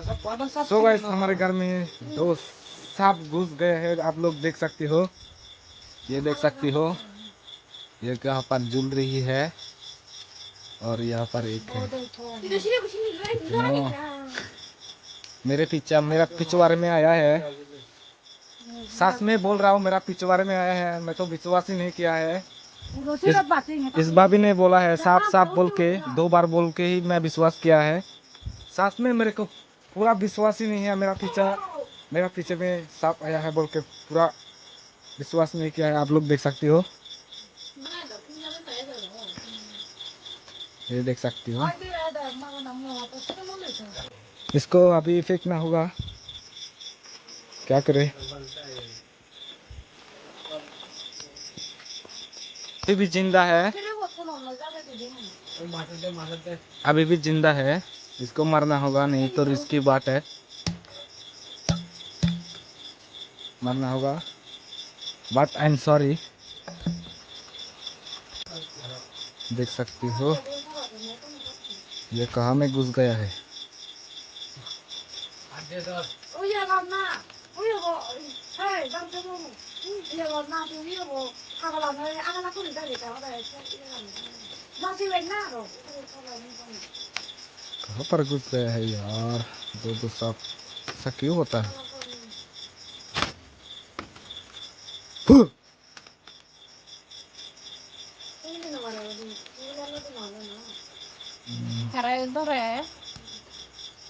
So guys हमारे घर में दो सांप घुस गए हैं, आप लोग देख सकते हो। ये देख सकती हो, ये यहाँ पर झूल रही है और यहाँ पर एक है। मेरा पिछवाड़े में आया है। सास में बोल रहा हूँ, मेरा पिछवाड़े में आया है। मैं तो विश्वास ही नहीं किया है। इस भाभी ने बोला है सांप सांप बोल के, 2 बार बोल के ही मैं विश्वास किया है। सास में मेरे को पूरा विश्वास ही नहीं है। मेरा पीछे में सांप आया है बोल के पूरा विश्वास नहीं किया है। आप लोग देख सकते हो, ये देख सकती हो। इसको अभी फेंकना होगा, क्या करे। अभी भी जिंदा है, अभी भी जिंदा है। इसको मरना होगा, नहीं तो रिस्की बात है। मरना होगा, बट आई एम सॉरी। देख सकती हो ये कहाँ में घुस गया है। कहाँ पर घुस गया है यार। दो सांप, ऐसा क्यों होता है।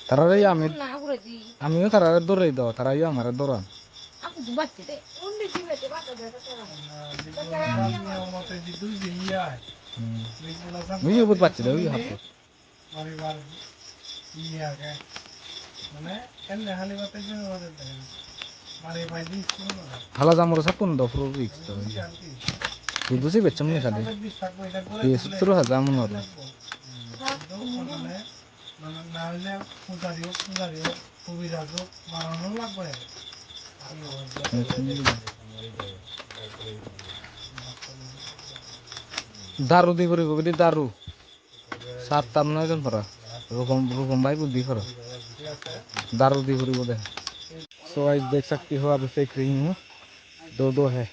Tara ya amin tara dore do tara ya mara doran. Aku buat deh. Ini buat baca deh, iya. Halah jamur sapun do pro weeks do. Itu sih becam nih tadi. Iya, seteru jamun ada. Daru di beri gue di daru. Saat tamna kan pernah. रुकम भाई को दिख रहा दारू दिख रही उधर। So guys देख सकती हो, अभी फेंक रही हूँ। दो है।